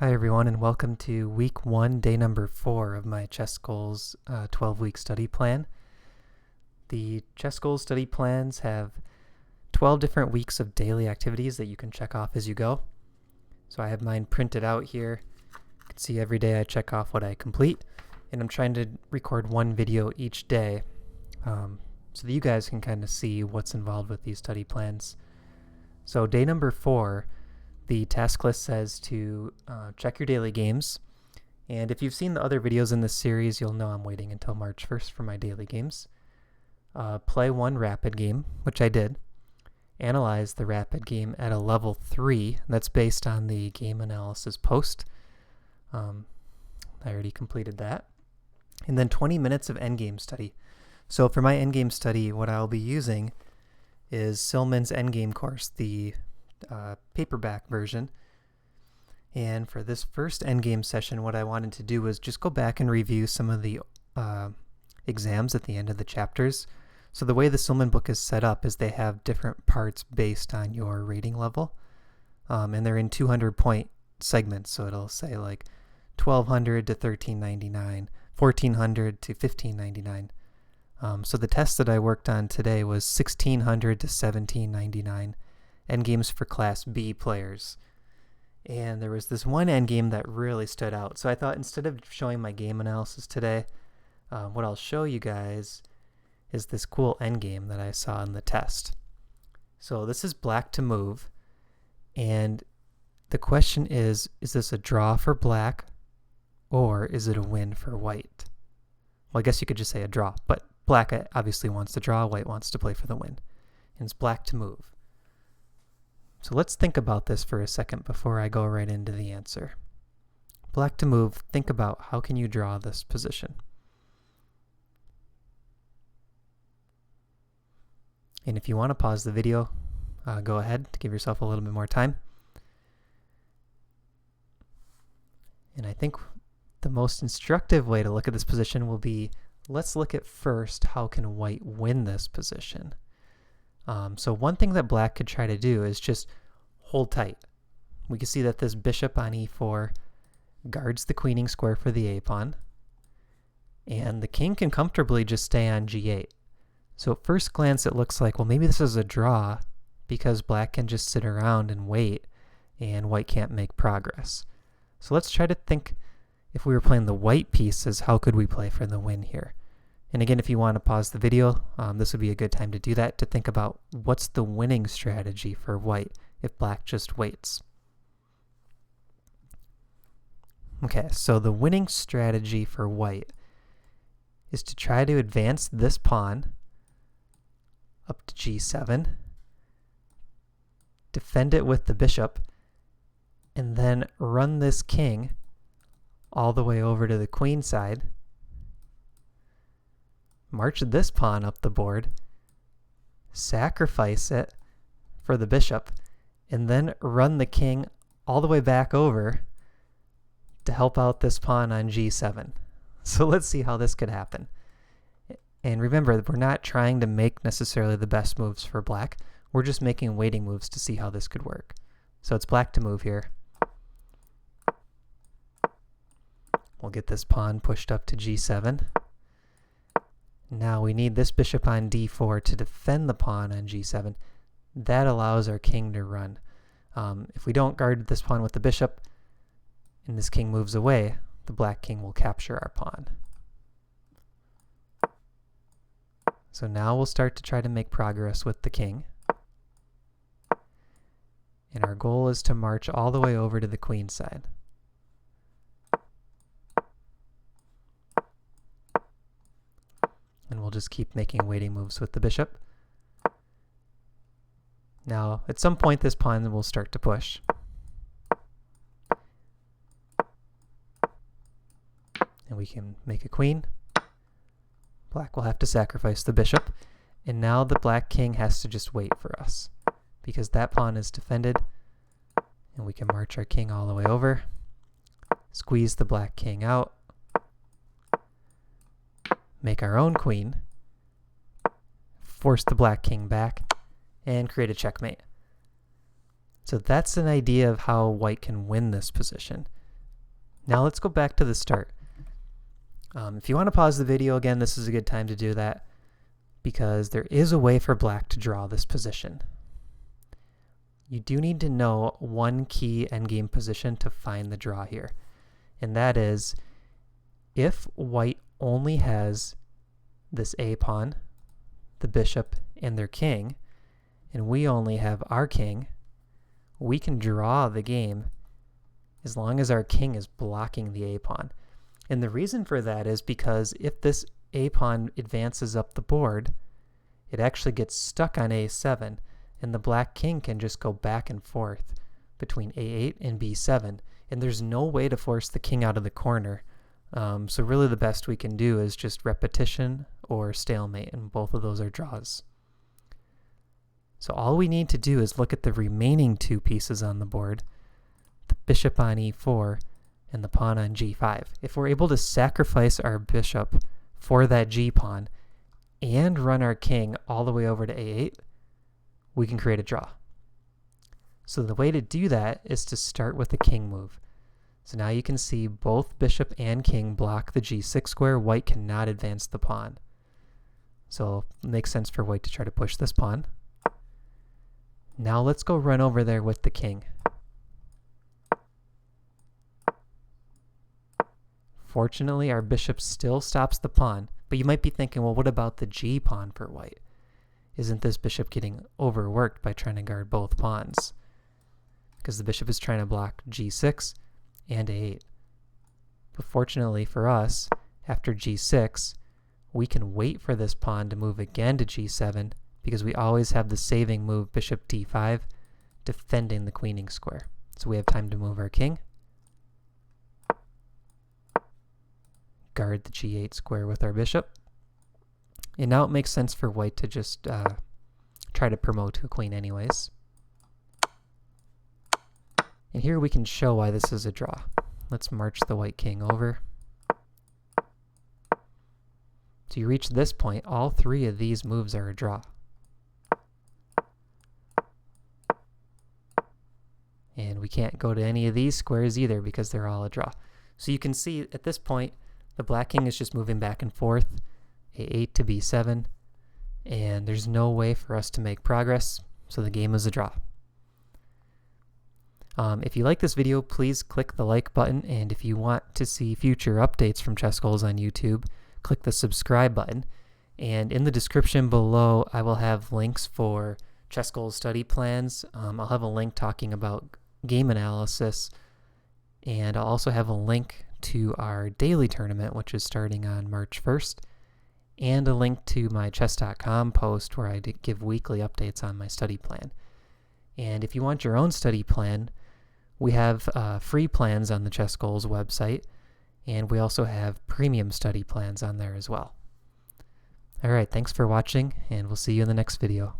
Hi everyone, and welcome to week 1, day number 4 of my ChessGoals 12-week study plan. The ChessGoals study plans have 12 different weeks of daily activities that you can check off as you go. So I have mine printed out here. You can see every day I check off what I complete, and I'm trying to record one video each day so that you guys can kind of see what's involved with these study plans. So day number 4, the task list says to check your daily games, and if you've seen the other videos in this series, you'll know I'm waiting until March 1st for my daily games. Play one rapid game, which I did. Analyze the rapid game at a level 3. That's based on the game analysis post. I already completed that. And then 20 minutes of endgame study. So for my endgame study, what I'll be using is Silman's endgame course, the paperback version. And for this first endgame session, what I wanted to do was just go back and review some of the exams at the end of the chapters. So the way the Silman book is set up is they have different parts based on your rating level, and they're in 200-point segments. So it'll say like 1200 to 1399, 1400 to 1599. So the test that I worked on today was 1600 to 1799. Endgames for Class B players. And there was this one endgame that really stood out. So I thought instead of showing my game analysis today, what I'll show you guys is this cool endgame that I saw in the test. So this is black to move. And the question is this a draw for black or is it a win for white? Well, I guess you could just say a draw, but black obviously wants to draw, white wants to play for the win. And it's black to move. So let's think about this for a second before I go right into the answer. Black to move, think about how can you draw this position. And if you want to pause the video, go ahead to give yourself a little bit more time. And I think the most instructive way to look at this position will be, let's look at first how can white win this position. So one thing that black could try to do is just hold tight. We can see that this bishop on e4 guards the queening square for the a-pawn, and the king can comfortably just stay on g8. So at first glance it looks like, well, maybe this is a draw because black can just sit around and wait and white can't make progress. So let's try to think, if we were playing the white pieces, how could we play for the win here? And again, if you want to pause the video, this would be a good time to do that, to think about what's the winning strategy for white if black just waits. Okay, so the winning strategy for white is to try to advance this pawn up to g7, defend it with the bishop, and then run this king all the way over to the queen side, march this pawn up the board, sacrifice it for the bishop, and then run the king all the way back over to help out this pawn on g7. So let's see how this could happen. And remember, we're not trying to make necessarily the best moves for black. We're just making waiting moves to see how this could work. So it's black to move here. We'll get this pawn pushed up to g7. Now we need this bishop on d4 to defend the pawn on g7. That allows our king to run. If we don't guard this pawn with the bishop and this king moves away, the black king will capture our pawn. So now we'll start to try to make progress with the king. And our goal is to march all the way over to the queen side. And we'll just keep making waiting moves with the bishop. Now, at some point, this pawn will start to push. And we can make a queen. Black will have to sacrifice the bishop. And now the black king has to just wait for us, because that pawn is defended. And we can march our king all the way over, squeeze the black king out, make our own queen, force the black king back, and create a checkmate. So that's an idea of how white can win this position. Now let's go back to the start. If you want to pause the video again, this is a good time to do that, because there is a way for black to draw this position. You do need to know one key endgame position to find the draw here, and that is if white only has this A pawn, the bishop, and their king, and we only have our king, we can draw the game as long as our king is blocking the A pawn. And the reason for that is because if this A pawn advances up the board, it actually gets stuck on A7, and the black king can just go back and forth between A8 and B7, and there's no way to force the king out of the corner. So really the best we can do is just repetition or stalemate, and both of those are draws. So all we need to do is look at the remaining two pieces on the board, the bishop on E4 and the pawn on G5. If we're able to sacrifice our bishop for that G pawn and run our king all the way over to A8, we can create a draw. So the way to do that is to start with the king move. So now you can see both bishop and king block the G6 square. White cannot advance the pawn. So it makes sense for white to try to push this pawn. Now let's go run over there with the king. Fortunately, our bishop still stops the pawn, but you might be thinking, well, what about the G pawn for white? Isn't this bishop getting overworked by trying to guard both pawns? Because the bishop is trying to block G6 and A8. But fortunately for us, after G6, we can wait for this pawn to move again to G7, because we always have the saving move bishop D5 defending the queening square. So we have time to move our king, guard the G8 square with our bishop, and now it makes sense for white to just try to promote to a queen anyways. And here we can show why this is a draw. Let's march the white king over. So you reach this point, all three of these moves are a draw. And we can't go to any of these squares either because they're all a draw. So you can see at this point, the black king is just moving back and forth, A8 to B7, and there's no way for us to make progress, so the game is a draw. If you like this video, please click the like button, and if you want to see future updates from ChessGoals on YouTube, click the subscribe button. And in the description below, I will have links for ChessGoals study plans. I'll have a link talking about game analysis, and I'll also have a link to our daily tournament, which is starting on March 1st, and a link to my chess.com post where I give weekly updates on my study plan. And if you want your own study plan, we have free plans on the ChessGoals website, and we also have premium study plans on there as well. All right, thanks for watching, and we'll see you in the next video.